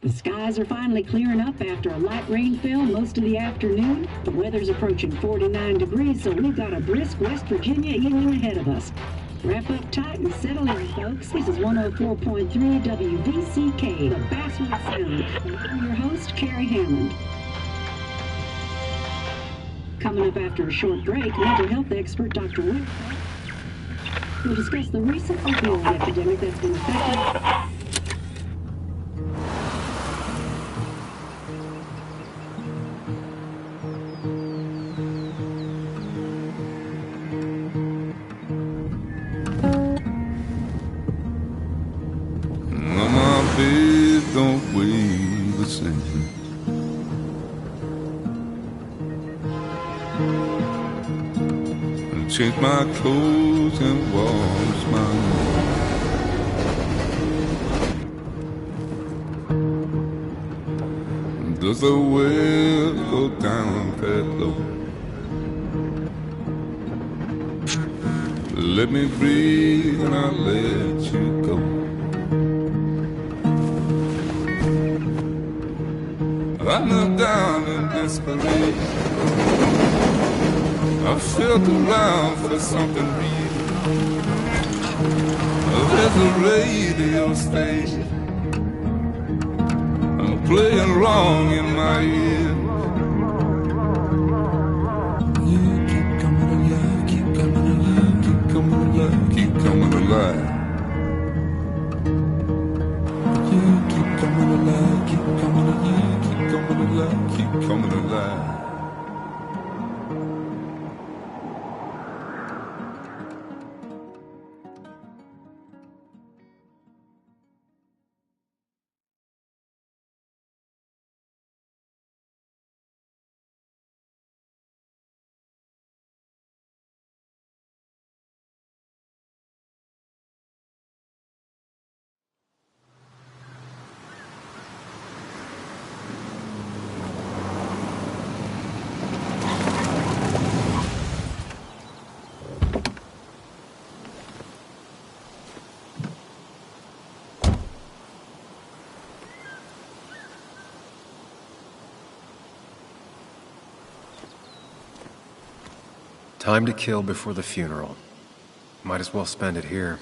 The skies are finally clearing up after a light rainfall most of the afternoon. The weather's approaching 49 degrees, so we've got a brisk West Virginia evening ahead of us. Wrap up tight and settle in, folks. This is 104.3 WVCK, the Basswood Sound. And I'm your host, Carrie Hammond. Coming up after a short break, mental health expert Dr. Rick will discuss the recent opioid epidemic that's been affecting. Don't weigh the same. And change my clothes and wash my hands. Does the well go down that low? Let me breathe and I'll let you go. I knelt down in desperation. I felt around for something real. There's a radio station playing wrong in my ear. You keep coming alive, keep coming alive, keep coming alive, keep coming alive. You keep coming alive, keep coming alive. Coming alive, keep coming alive. Time to kill before the funeral. Might as well spend it here.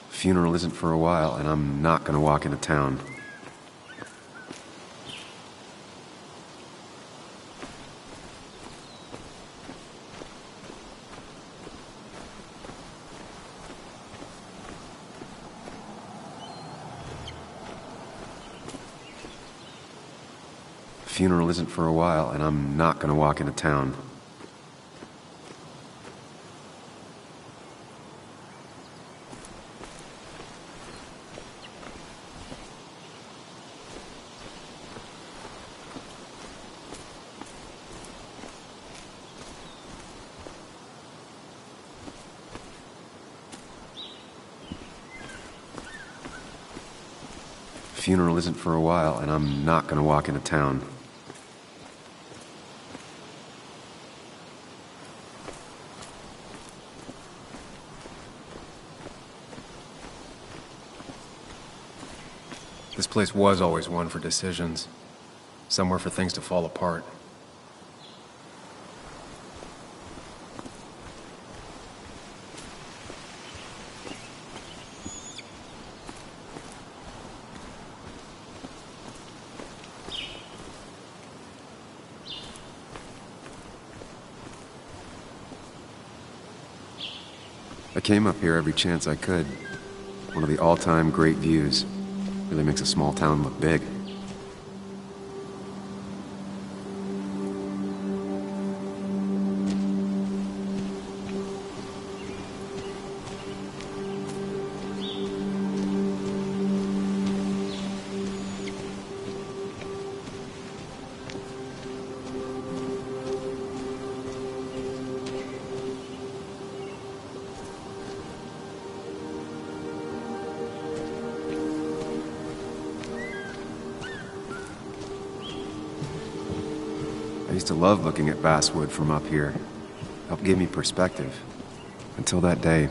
Funeral isn't for a while, and I'm not gonna walk into town. Funeral isn't for a while, and I'm not gonna walk into town. Funeral isn't for a while, and I'm not gonna walk into town. This place was always one for decisions. Somewhere for things to fall apart. I came up here every chance I could. One of the all-time great views. Really makes a small town look big. I used to love looking at basswood from up here. Helped give me perspective. Until that day.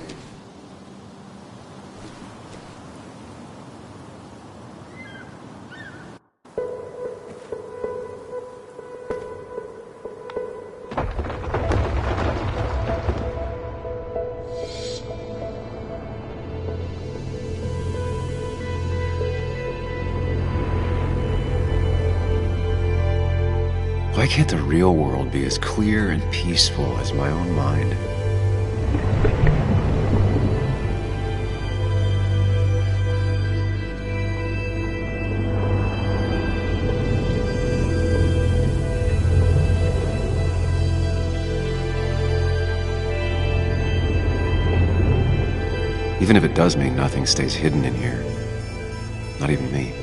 Why can't the real world be as clear and peaceful as my own mind? Even if it does mean nothing stays hidden in here. Not even me.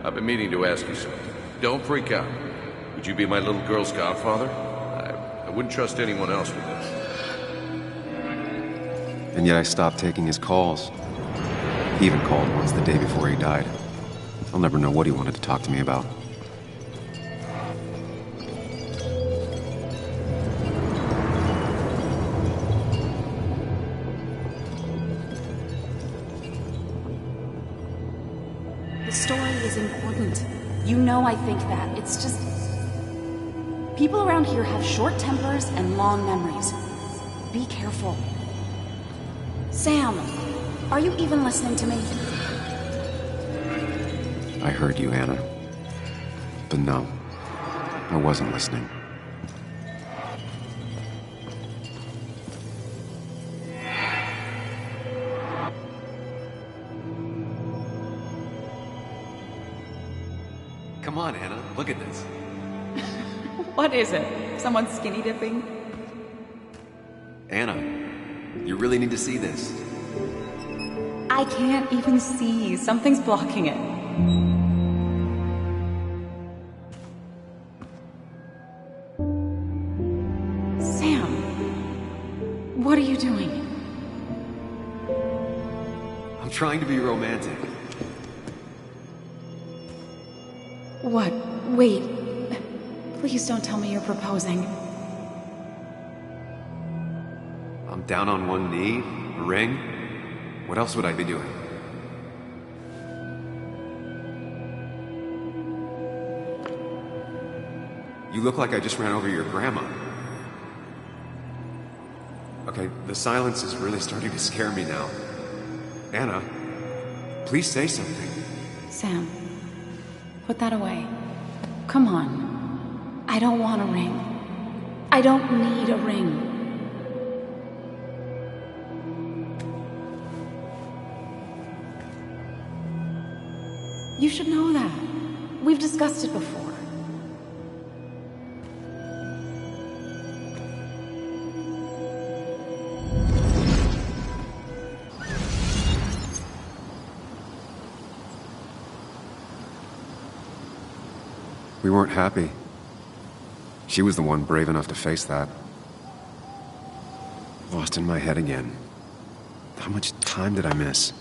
I've been meaning to ask you something. Don't freak out. Would you be my little girl's godfather? I wouldn't trust anyone else with this. And yet I stopped taking his calls. He even called once the day before he died. I'll never know what he wanted to talk to me about. The story is important. You know I think that. It's just... people around here have short tempers and long memories. Be careful. Sam, are you even listening to me? I heard you, Anna. But no, I wasn't listening. Come on, Anna, look at this. What is it? Someone skinny dipping? Anna, you really need to see this. I can't even see. Something's blocking it. Sam, what are you doing? I'm trying to be romantic. What? Wait. Please don't tell me you're proposing. I'm down on one knee, a ring. What else would I be doing? You look like I just ran over your grandma. Okay, the silence is really starting to scare me now. Anna, please say something. Sam, put that away. Come on. I don't want a ring. I don't need a ring. You should know that. We've discussed it before. We weren't happy. She was the one brave enough to face that. Lost in my head again. How much time did I miss?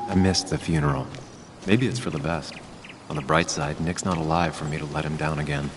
I missed the funeral. Maybe it's for the best. On the bright side, Nick's not alive for me to let him down again.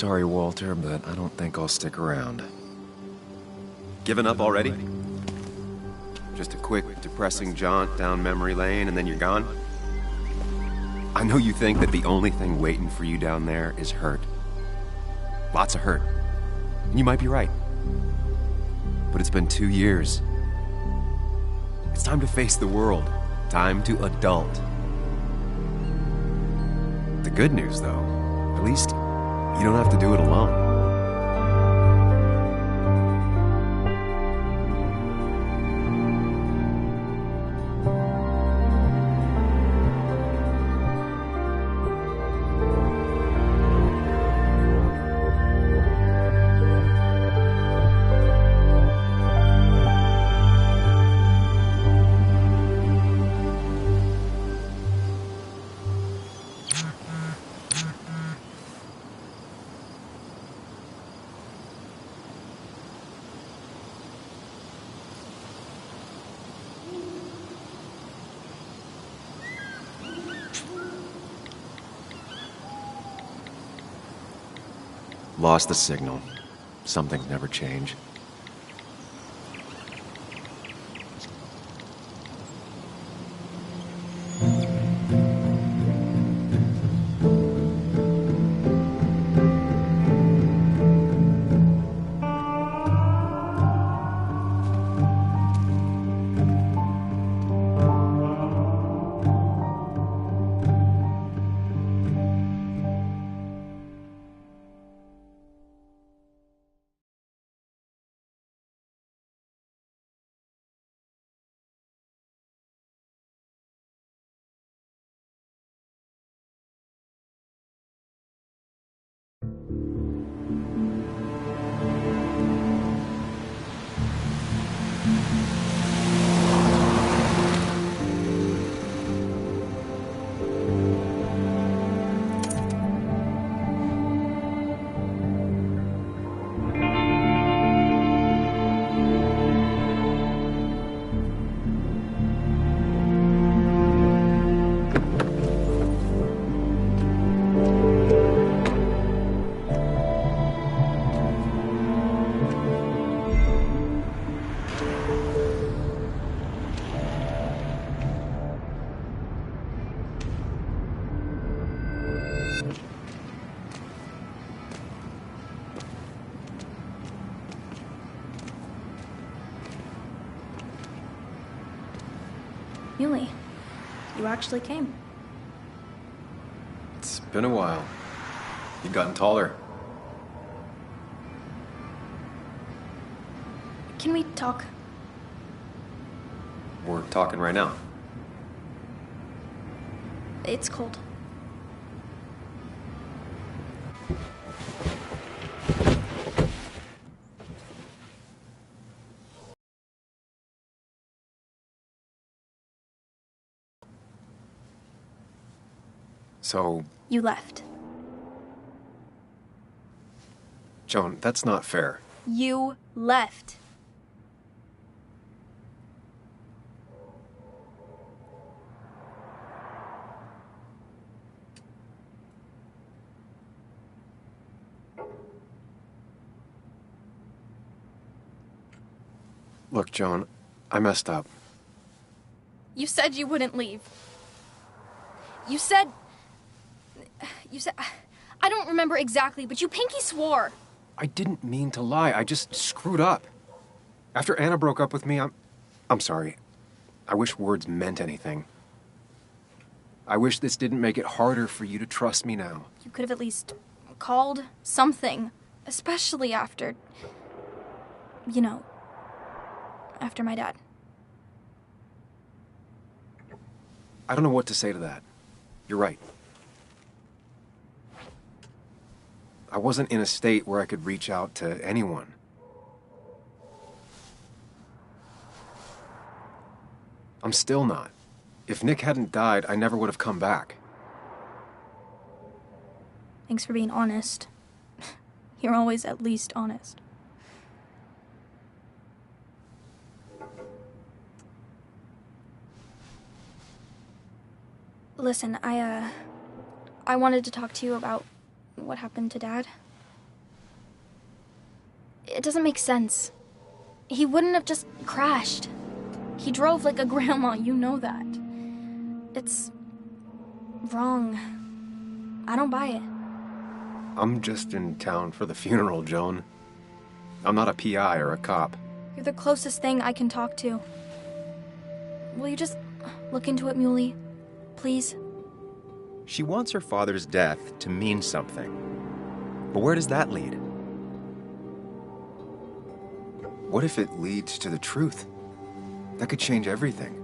Sorry, Walter, but I don't think I'll stick around. Given up already? Just a quick, depressing jaunt down memory lane and then you're gone? I know you think that the only thing waiting for you down there is hurt. Lots of hurt. And you might be right. But it's been 2 years. It's time to face the world. Time to adult. The good news, though, at least you don't have to do it alone. Lost the signal. Some things never change. Yuli, you actually came. It's been a while. You've gotten taller. Can we talk? We're talking right now. It's cold. So, You left. Joan, that's not fair. You left. Look, Joan, I messed up. You said you wouldn't leave. You said... I don't remember exactly, but you pinky swore. I didn't mean to lie. I just screwed up. After Anna broke up with me, I'm sorry. I wish words meant anything. I wish this didn't make it harder for you to trust me now. You could have at least called something, especially after... You know, after my dad. I don't know what to say to that. You're right. I wasn't in a state where I could reach out to anyone. I'm still not. If Nick hadn't died, I never would have come back. Thanks for being honest. You're always at least honest. Listen, I wanted to talk to you about what happened to Dad. It doesn't make sense. He wouldn't have just crashed. He drove like a grandma, you know that. It's wrong. I don't buy it. I'm just in town for the funeral, Joan. I'm not a PI or a cop. You're the closest thing I can talk to. Will you just look into it, Muley? Please? She wants her father's death to mean something. But where does that lead? What if it leads to the truth? That could change everything.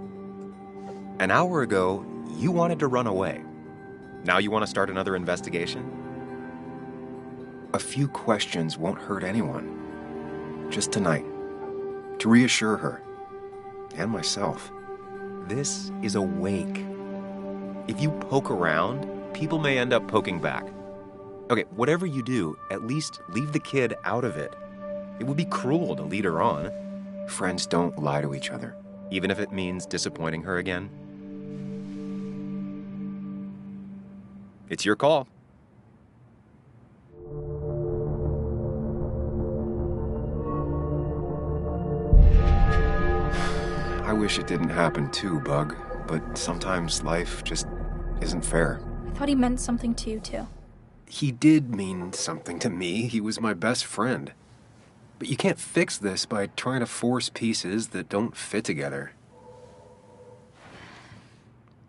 An hour ago, you wanted to run away. Now you want to start another investigation? A few questions won't hurt anyone. Just tonight. To reassure her. And myself. This is a wake. If you poke around, people may end up poking back. Okay, whatever you do, at least leave the kid out of it. It would be cruel to lead her on. Friends don't lie to each other. Even if it means disappointing her again. It's your call. I wish it didn't happen too, Bug, but sometimes life just isn't fair. I thought he meant something to you, too. He did mean something to me. He was my best friend. But you can't fix this by trying to force pieces that don't fit together.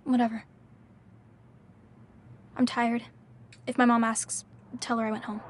Whatever. I'm tired. If my mom asks, tell her I went home.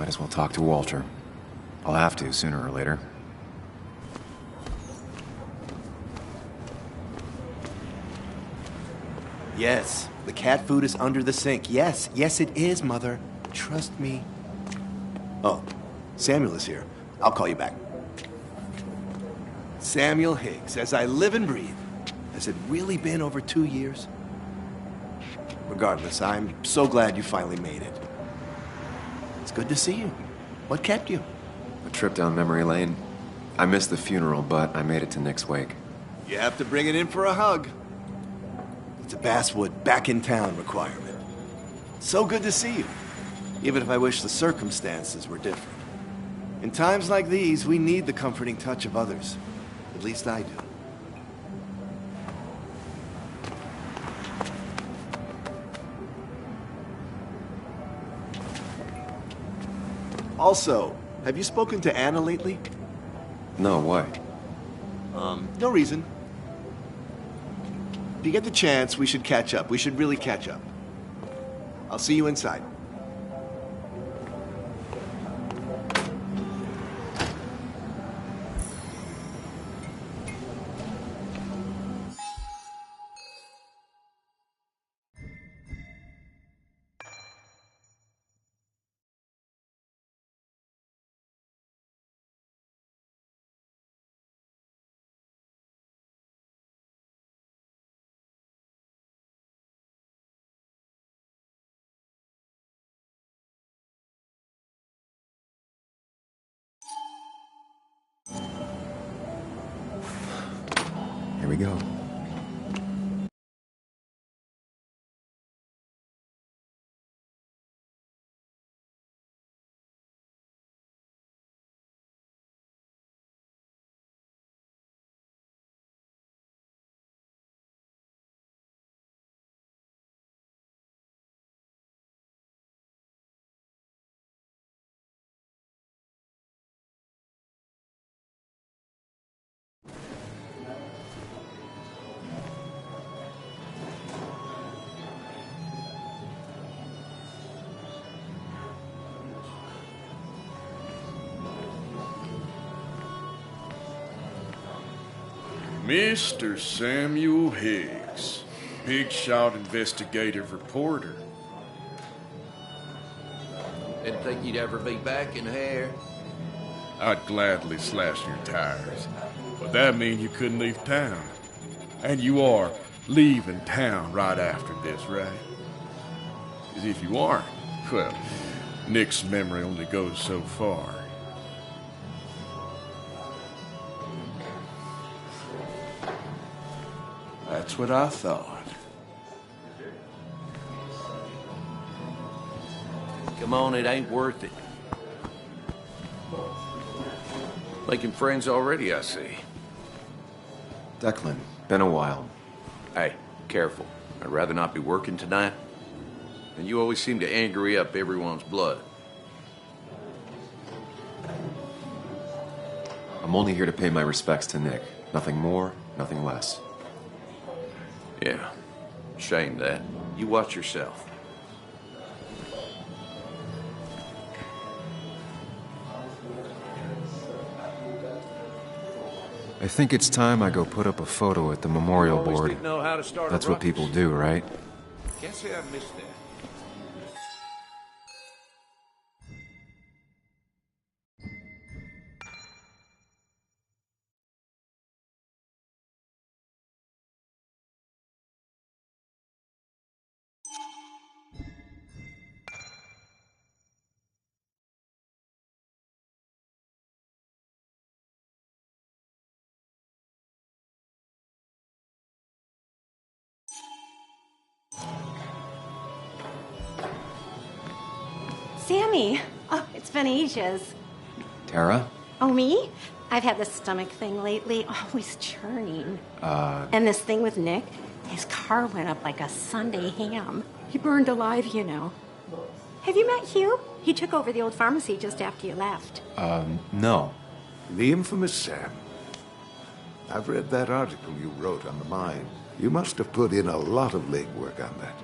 Might as well talk to Walter. I'll have to, sooner or later. Yes, the cat food is under the sink. Yes, yes it is, Mother. Trust me. Oh, Samuel is here. I'll call you back. Samuel Higgs, as I live and breathe. Has it really been over 2 years? Regardless, I'm so glad you finally made it. It's good to see you. What kept you? A trip down memory lane. I missed the funeral, but I made it to Nick's wake. You have to bring it in for a hug. It's a Basswood back in town requirement. So good to see you, even if I wish the circumstances were different. In times like these, we need the comforting touch of others. At least I do. Also, have you spoken to Anna lately? No, why? No reason. If you get the chance, we should catch up. We should really catch up. I'll see you inside. Here we go. Mr. Samuel Higgs, big shot investigative reporter. Didn't think you'd ever be back in here. I'd gladly slash your tires, but that means you couldn't leave town. And you are leaving town right after this, right? As if you aren't. Well, Nick's memory only goes so far. That's what I thought. Come on, it ain't worth it. Making friends already, I see. Declan, been a while. Hey, careful. I'd rather not be working tonight. And you always seem to angry up everyone's blood. I'm only here to pay my respects to Nick. Nothing more, nothing less. Yeah, shame that. You watch yourself. I think it's time I go put up a photo at the memorial Always board. did know how to start a That's what ruckus. people do, right? Can't say I missed that. Sammy! Oh, it's been ages. Tara? Oh, me? I've had this stomach thing lately, always churning. And this thing with Nick, his car went up like a Sunday ham. He burned alive, you know. Have you met Hugh? He took over the old pharmacy just after you left. No. The infamous Sam. I've read that article you wrote on the mine. You must have put in a lot of legwork on that.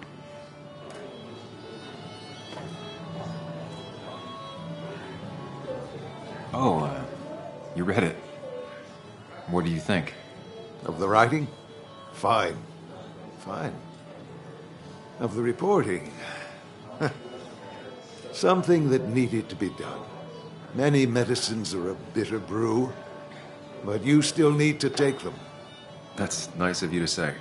Oh, you read it. What do you think? Of the writing? Fine. Fine. Of the reporting? Something that needed to be done. Many medicines are a bitter brew, but you still need to take them. That's nice of you to say.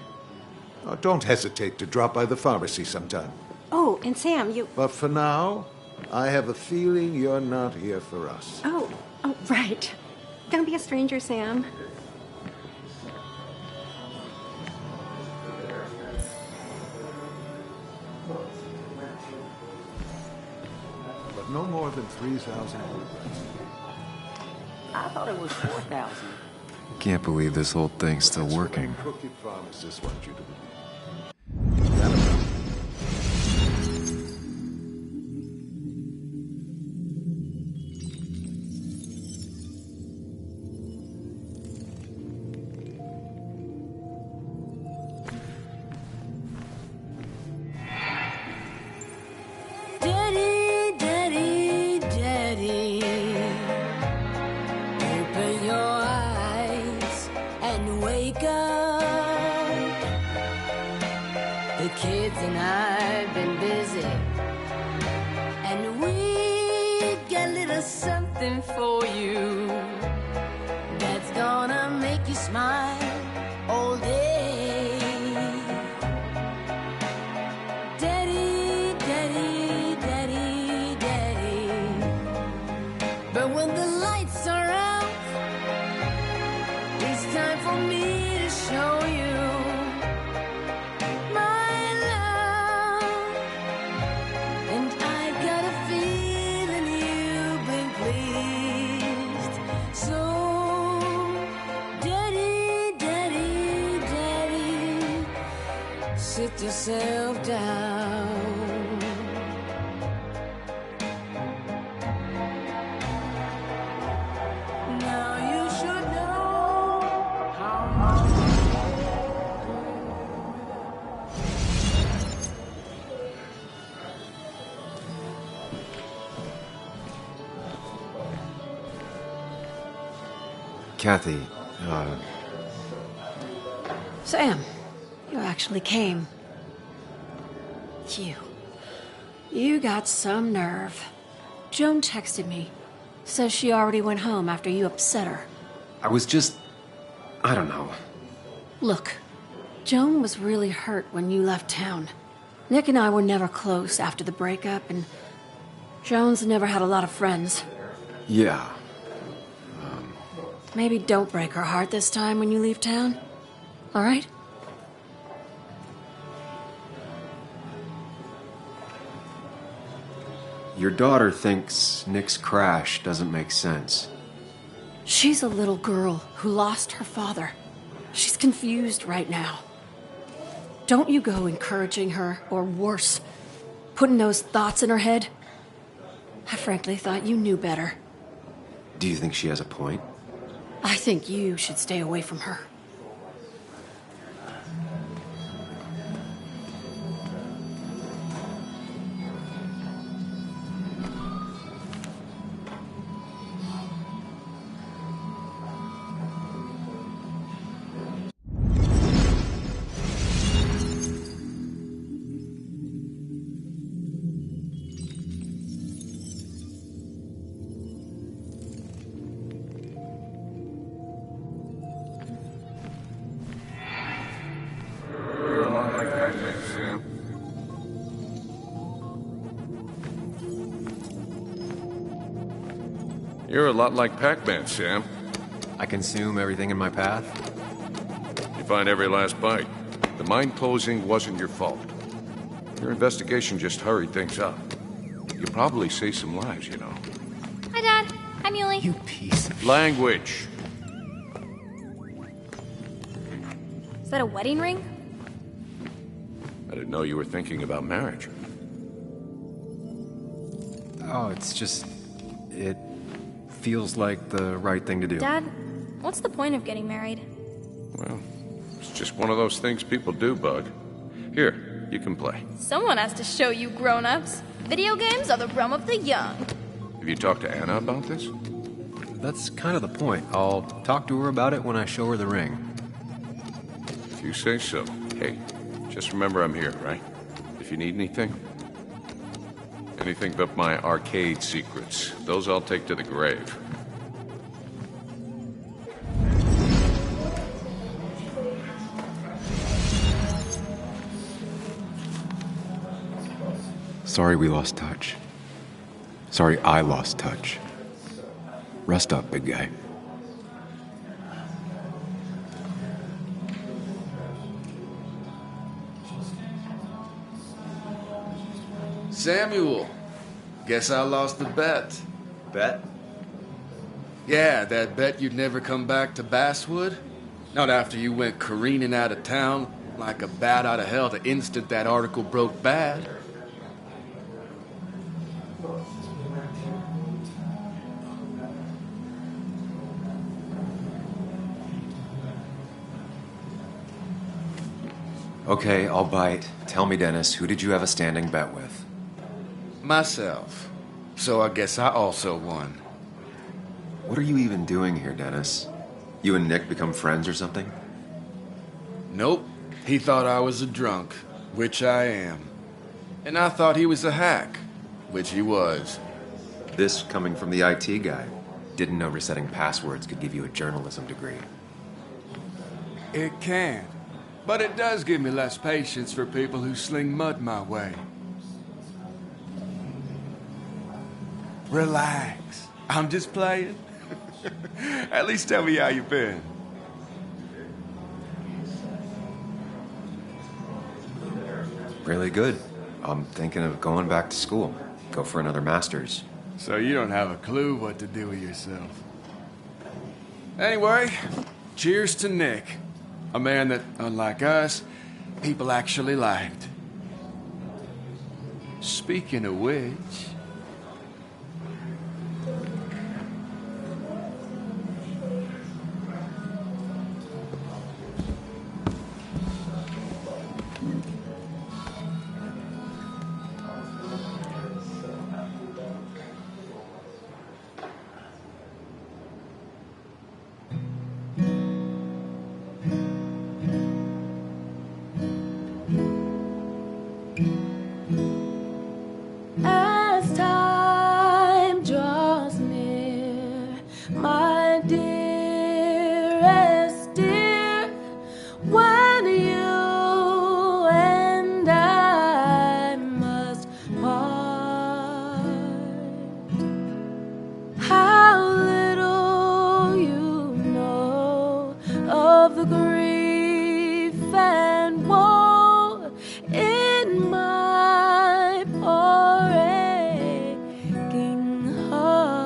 Oh, don't hesitate to drop by the pharmacy sometime. Oh, and Sam, you... But for now, I have a feeling you're not here for us. Oh, right. Don't be a stranger, Sam. But no more than 3,000 rubles. I thought it was 4,000. Can't believe this whole thing's still working. Crooked pharmacists want you to believe. Daddy, Daddy, Daddy, open your eyes and wake up. The kids and I've been busy, and we got a little something for you that's gonna make you smile all day. Daddy, Daddy, Daddy, Daddy. But when the lights are out, it's time for me to show you my love. And I got a feeling you've been pleased. So, Daddy, Daddy, Daddy, sit yourself down. Now you should know how Kathy, Sam, you actually came. You got some nerve. Joan texted me. Says she already went home after you upset her. I was just... I don't know. Look, Joan was really hurt when you left town. Nick and I were never close after the breakup, and Joan's never had a lot of friends. Yeah. Maybe don't break her heart this time when you leave town. All right? Your daughter thinks Nick's crash doesn't make sense. She's a little girl who lost her father. She's confused right now. Don't you go encouraging her, or worse, putting those thoughts in her head. I frankly thought you knew better. Do you think she has a point? I think you should stay away from her. You're a lot like Pac-Man, Sam. I consume everything in my path? You find every last bite. The mine closing wasn't your fault. Your investigation just hurried things up. You probably saved some lives, you know. Hi, Dad. Hi, Muley. You piece of... Language. Is that a wedding ring? I didn't know you were thinking about marriage. Oh, it's just... It feels like the right thing to do. Dad, what's the point of getting married? Well, it's just one of those things people do, Bug. Here, you can play. Someone has to show you grown-ups. Video games are the realm of the young. Have you talked to Anna about this? That's kind of the point. I'll talk to her about it when I show her the ring. If you say so. Hey, just remember I'm here, right? If you need anything. Anything but my arcade secrets. Those I'll take to the grave. Sorry we lost touch. Sorry I lost touch. Rest up, big guy. Samuel, guess I lost the bet. Bet? Yeah, that bet you'd never come back to Basswood? Not after you went careening out of town like a bat out of hell the instant that article broke bad. Okay, I'll bite. Tell me, Dennis, who did you have a standing bet with? Myself. So I guess I also won. What are you even doing here, Dennis? You and Nick become friends or something? Nope. He thought I was a drunk, which I am. And I thought he was a hack, which he was. This coming from the IT guy. Didn't know resetting passwords could give you a journalism degree. It can. But it does give me less patience for people who sling mud my way. Relax. I'm just playing. At least tell me how you been. Really good. I'm thinking of going back to school. Go for another master's. So you don't have a clue what to do with yourself. Anyway, cheers to Nick. A man that, unlike us, people actually liked. Speaking of which... As time draws near, my dearest dear, when you and I must part, how little you know of the grief and woe in my poor aching heart.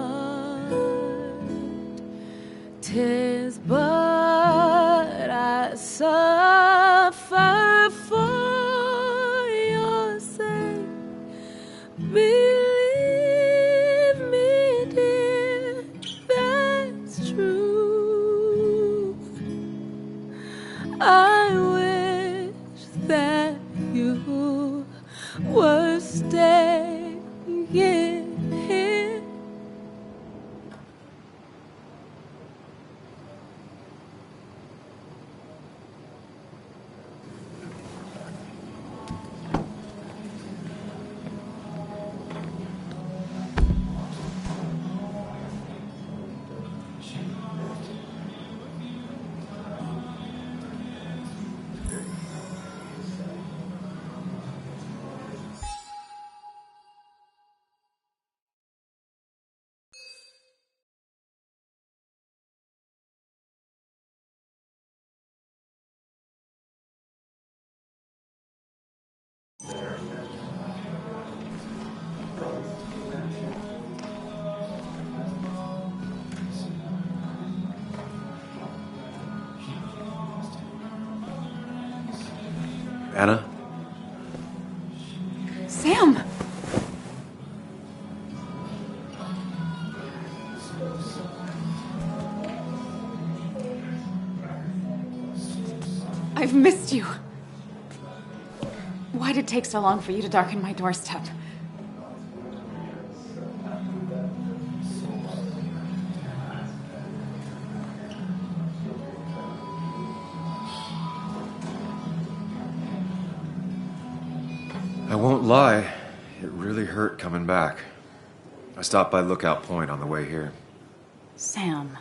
'Tis but I suffer for your sake. Believe me, dear, that's true. I wish that you were staying here. Anna? Sam! I've missed you. Why did it take so long for you to darken my doorstep? I won't lie, it really hurt coming back. I stopped by Lookout Point on the way here. Sam,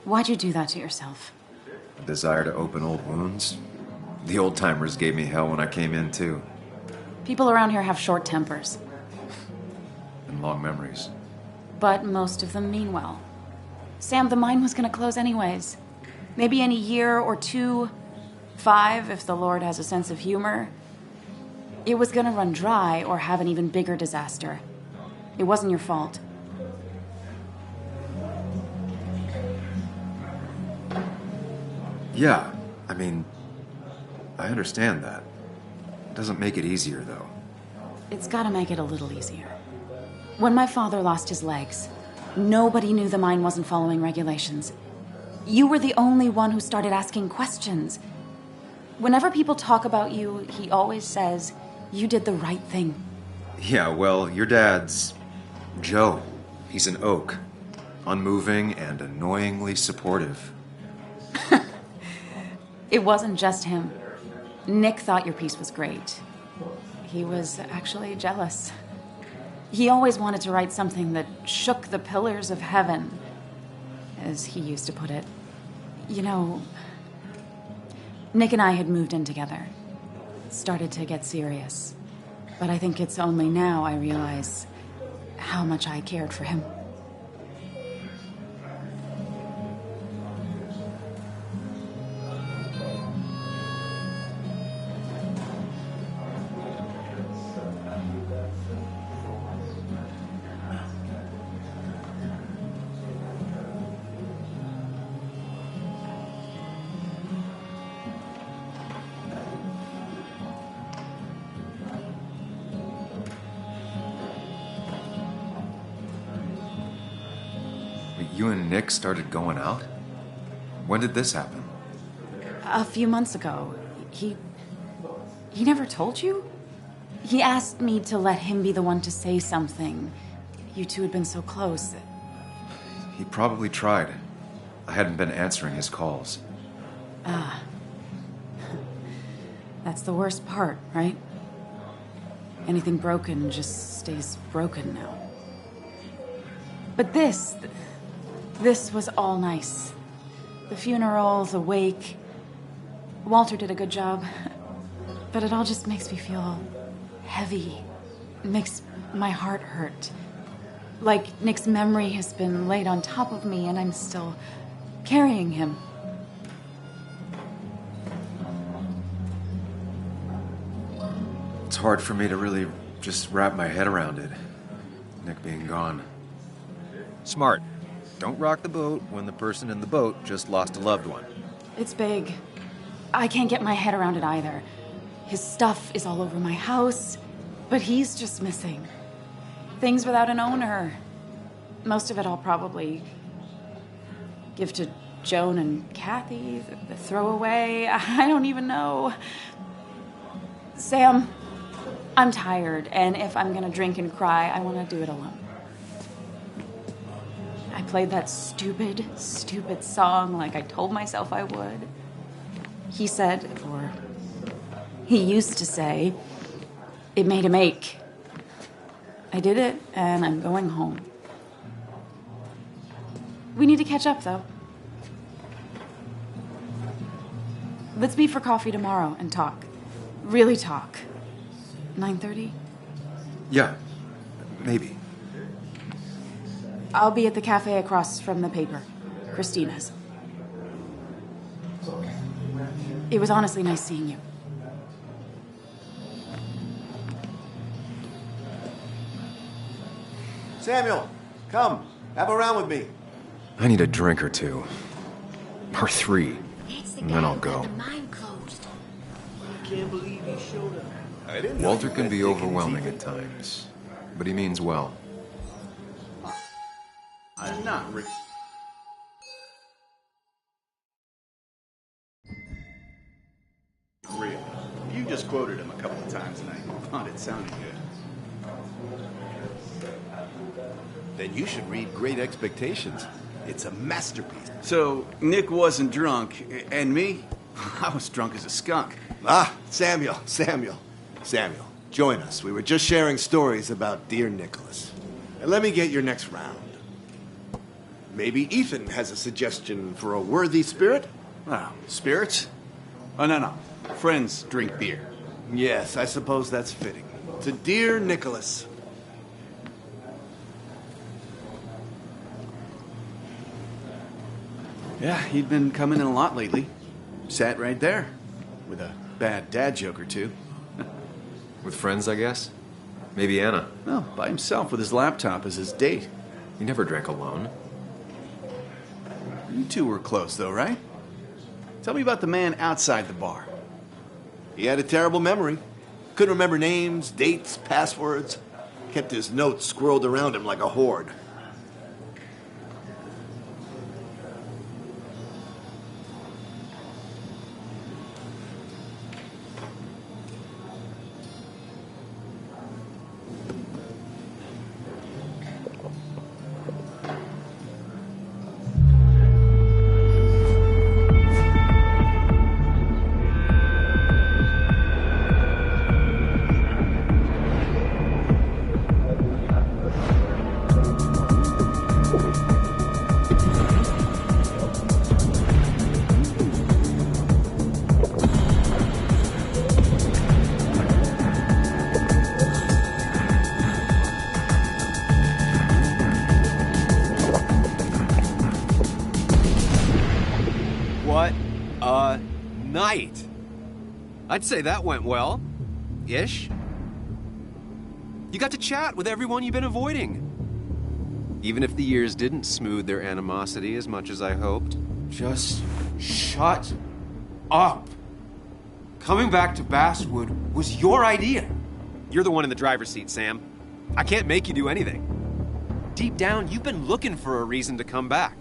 why'd you do that to yourself? A desire to open old wounds? The old-timers gave me hell when I came in, too. People around here have short tempers. And long memories. But most of them mean well. Sam, the mine was gonna close anyways. Maybe in a year or 2, 5, if the Lord has a sense of humor. It was gonna run dry or have an even bigger disaster. It wasn't your fault. Yeah, I mean, I understand that. It doesn't make it easier, though. It's gotta make it a little easier. When my father lost his legs, nobody knew the mine wasn't following regulations. You were the only one who started asking questions. Whenever people talk about you, he always says, you did the right thing. Yeah, well, your dad's Joe. He's an oak. Unmoving and annoyingly supportive. It wasn't just him. Nick thought your piece was great. He was actually jealous. He always wanted to write something that shook the pillars of heaven, as he used to put it. You know, Nick and I had moved in together. Started to get serious. But I think it's only now I realize how much I cared for him. You and Nick started going out? When did this happen? A few months ago. He never told you? He asked me to let him be the one to say something. You two had been so close. He probably tried. I hadn't been answering his calls. Ah. That's the worst part, right? Anything broken just stays broken now. But this was all nice. The funeral, the wake. Walter did a good job. But it all just makes me feel heavy. It makes my heart hurt. Like Nick's memory has been laid on top of me and I'm still carrying him. It's hard for me to really just wrap my head around it. Nick being gone. Smart. Don't rock the boat when the person in the boat just lost a loved one. It's big. I can't get my head around it either. His stuff is all over my house, but he's just missing. Things without an owner. Most of it I'll probably give to Joan and Kathy, the throwaway. I don't even know. Sam, I'm tired, and if I'm gonna drink and cry, I want to do it alone. I played that stupid song like I told myself I would. He said, or he used to say, it made him ache. I did it, and I'm going home. We need to catch up, though. Let's meet for coffee tomorrow and talk. Really talk. 9:30? Yeah, maybe. I'll be at the cafe across from the paper. Christina's. It was honestly nice seeing you. Samuel, come. Have a round with me. I need a drink or two. Or 3. And then I'll go. Can't believe he showed up. I didn't know Walter you can had be Dickens overwhelming even. at times. But he means well. I'm not rich. Real. You just quoted him a couple of times and I found it sounded good. Then you should read Great Expectations. It's a masterpiece. So, Nick wasn't drunk, and me? I was drunk as a skunk. Ah, Samuel. Join us. We were just sharing stories about dear Nicholas. And let me get your next round. Maybe Ethan has a suggestion for a worthy spirit? Oh, spirits? Oh, no. Friends drink beer. Yes, I suppose that's fitting. To dear Nicholas. Yeah, he'd been coming in a lot lately. Sat right there. With a bad dad joke or two. With friends, I guess? Maybe Anna. No, by himself with his laptop as his date. He never drank alone. You two were close, though, right? Tell me about the man outside the bar. He had a terrible memory. Couldn't remember names, dates, passwords. Kept his notes squirreled around him like a hoard. What a night! I'd say that went well. Ish. You got to chat with everyone you've been avoiding. Even if the years didn't smooth their animosity as much as I hoped. Just shut up. Coming back to Basswood was your idea. You're the one in the driver's seat, Sam. I can't make you do anything. Deep down, you've been looking for a reason to come back.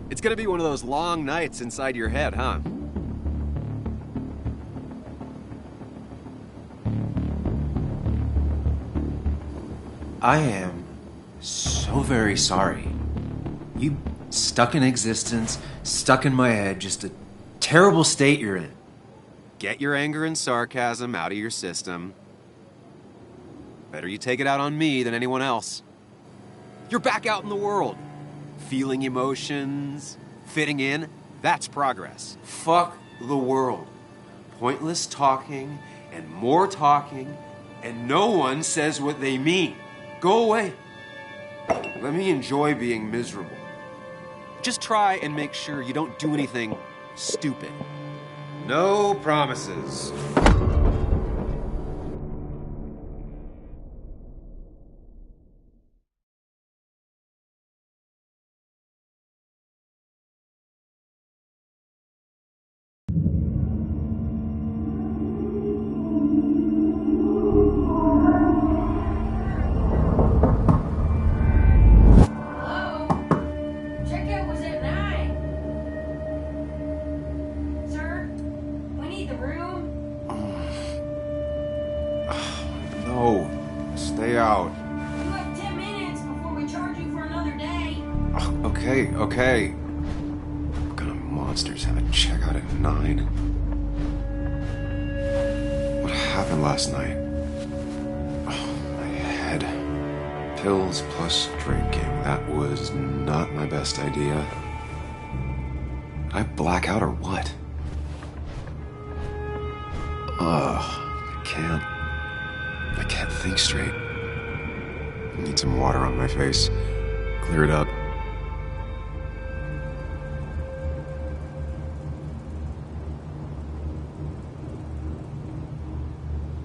It's gonna be one of those long nights inside your head, huh? I am so very sorry. You stuck in existence, stuck in my head, just a terrible state you're in. Get your anger and sarcasm out of your system. Better you take it out on me than anyone else. You're back out in the world. Feeling emotions, fitting in, that's progress. Fuck the world. Pointless talking and more talking, and no one says what they mean. Go away. Let me enjoy being miserable. Just try and make sure you don't do anything stupid. No promises. Stay out. You have 10 minutes before we charge you for another day. Okay. What kind of monsters have a checkout at 9? What happened last night? Oh, my head. Pills plus drinking. That was not my best idea. Did I black out or what? I can't think straight. I need some water on my face. Clear it up.